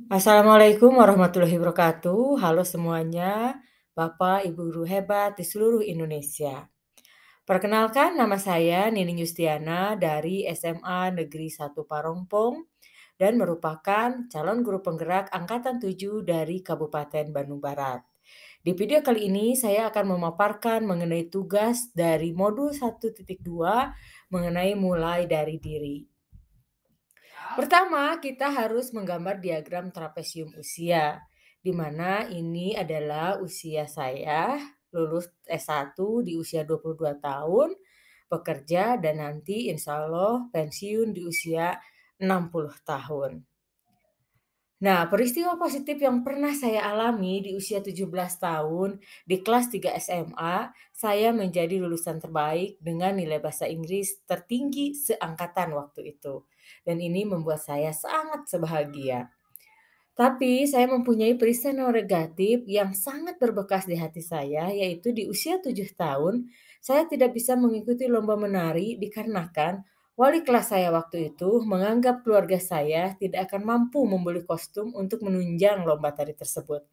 Assalamualaikum warahmatullahi wabarakatuh. Halo semuanya, Bapak, Ibu guru hebat di seluruh Indonesia. Perkenalkan nama saya Nining Yustiana dari SMA Negeri 1 Parongpong dan merupakan calon guru penggerak angkatan 7 dari Kabupaten Bandung Barat. Di video kali ini saya akan memaparkan mengenai tugas dari modul 1.2 mengenai mulai dari diri. Pertama, kita harus menggambar diagram trapesium usia, di mana ini adalah usia saya lulus S1 di usia 22 tahun, bekerja dan nanti insya Allah pensiun di usia 60 tahun. Nah, peristiwa positif yang pernah saya alami di usia 17 tahun di kelas 3 SMA, saya menjadi lulusan terbaik dengan nilai bahasa Inggris tertinggi seangkatan waktu itu. Dan ini membuat saya sangat sebahagia. Tapi saya mempunyai peristiwa negatif yang sangat berbekas di hati saya, yaitu di usia 7 tahun, saya tidak bisa mengikuti lomba menari dikarenakan wali kelas saya waktu itu menganggap keluarga saya tidak akan mampu membeli kostum untuk menunjang lomba tari tersebut.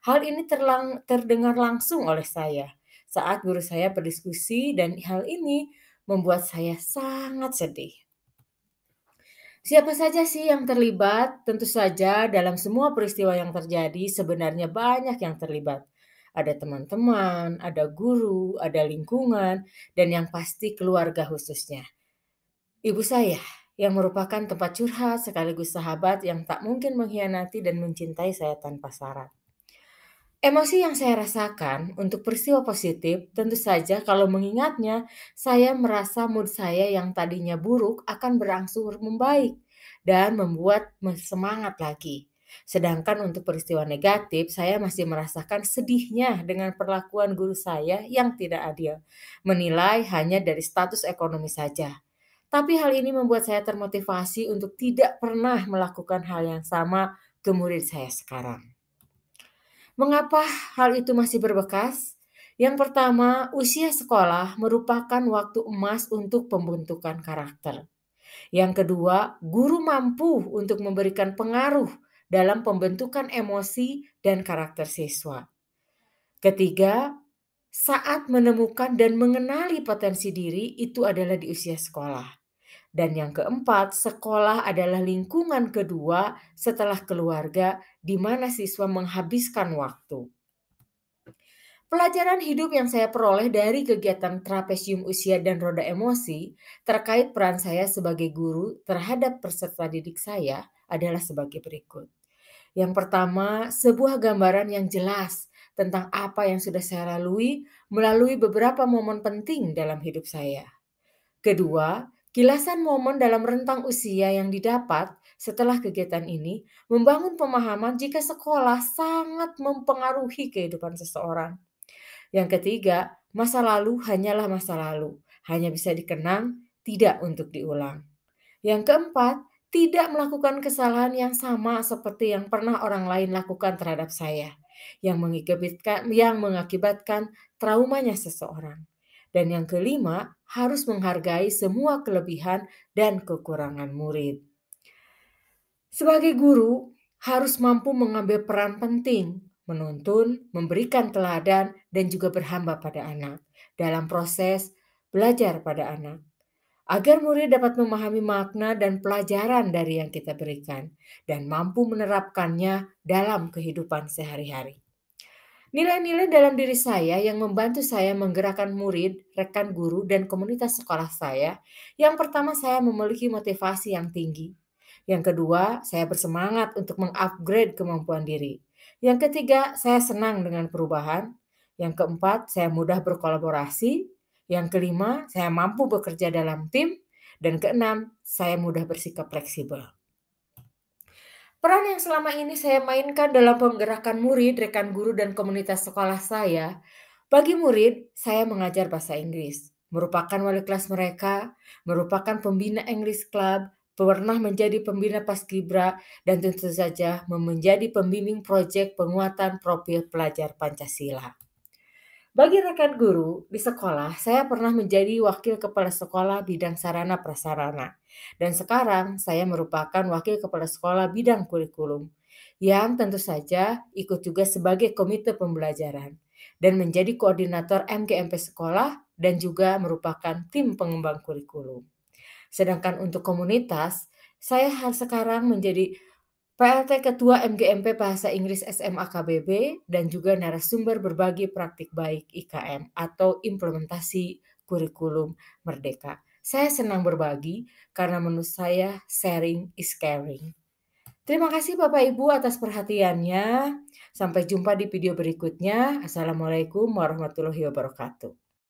Hal ini terdengar langsung oleh saya saat guru saya berdiskusi dan hal ini membuat saya sangat sedih. Siapa saja sih yang terlibat? Tentu saja dalam semua peristiwa yang terjadi sebenarnya banyak yang terlibat. Ada teman-teman, ada guru, ada lingkungan, dan yang pasti keluarga khususnya. Ibu saya yang merupakan tempat curhat sekaligus sahabat yang tak mungkin mengkhianati dan mencintai saya tanpa syarat. Emosi yang saya rasakan untuk peristiwa positif, tentu saja kalau mengingatnya, saya merasa mood saya yang tadinya buruk akan berangsur membaik dan membuat semangat lagi. Sedangkan untuk peristiwa negatif, saya masih merasakan sedihnya dengan perlakuan guru saya yang tidak adil, menilai hanya dari status ekonomi saja. Tapi hal ini membuat saya termotivasi untuk tidak pernah melakukan hal yang sama ke murid saya sekarang. Mengapa hal itu masih berbekas? Yang pertama, usia sekolah merupakan waktu emas untuk pembentukan karakter. Yang kedua, guru mampu untuk memberikan pengaruh dalam pembentukan emosi dan karakter siswa. Ketiga, saat menemukan dan mengenali potensi diri itu adalah di usia sekolah. Dan yang keempat, sekolah adalah lingkungan kedua setelah keluarga di mana siswa menghabiskan waktu. Pelajaran hidup yang saya peroleh dari kegiatan trapesium usia dan roda emosi terkait peran saya sebagai guru terhadap peserta didik saya adalah sebagai berikut. Yang pertama, sebuah gambaran yang jelas tentang apa yang sudah saya lalui melalui beberapa momen penting dalam hidup saya. Kedua, kilasan momen dalam rentang usia yang didapat setelah kegiatan ini membangun pemahaman jika sekolah sangat mempengaruhi kehidupan seseorang. Yang ketiga, masa lalu hanyalah masa lalu, hanya bisa dikenang, tidak untuk diulang. Yang keempat, tidak melakukan kesalahan yang sama seperti yang pernah orang lain lakukan terhadap saya, yang mengakibatkan traumanya seseorang. Dan yang kelima, harus menghargai semua kelebihan dan kekurangan murid. Sebagai guru, harus mampu mengambil peran penting, menuntun, memberikan teladan, dan juga berhamba pada anak dalam proses belajar pada anak. Agar murid dapat memahami makna dan pelajaran dari yang kita berikan dan mampu menerapkannya dalam kehidupan sehari-hari. Nilai-nilai dalam diri saya yang membantu saya menggerakkan murid, rekan guru, dan komunitas sekolah saya. Yang pertama, saya memiliki motivasi yang tinggi. Yang kedua, saya bersemangat untuk mengupgrade kemampuan diri. Yang ketiga, saya senang dengan perubahan. Yang keempat, saya mudah berkolaborasi. Yang kelima, saya mampu bekerja dalam tim. Dan keenam, saya mudah bersikap fleksibel. Peran yang selama ini saya mainkan dalam penggerakan murid, rekan guru, dan komunitas sekolah saya, bagi murid, saya mengajar bahasa Inggris, merupakan wali kelas mereka, merupakan pembina English Club, pernah menjadi pembina Paskibra, dan tentu saja menjadi pembimbing proyek penguatan profil pelajar Pancasila. Bagi rekan guru di sekolah, saya pernah menjadi wakil kepala sekolah bidang sarana prasarana. Dan sekarang saya merupakan wakil kepala sekolah bidang kurikulum. Yang tentu saja ikut juga sebagai komite pembelajaran. Dan menjadi koordinator MGMP sekolah dan juga merupakan tim pengembang kurikulum. Sedangkan untuk komunitas, saya sekarang menjadi PLT Ketua MGMP Bahasa Inggris SMA KBB dan juga narasumber berbagi praktik baik IKM atau implementasi kurikulum Merdeka. Saya senang berbagi karena menurut saya sharing is caring. Terima kasih Bapak Ibu atas perhatiannya. Sampai jumpa di video berikutnya. Assalamualaikum warahmatullahi wabarakatuh.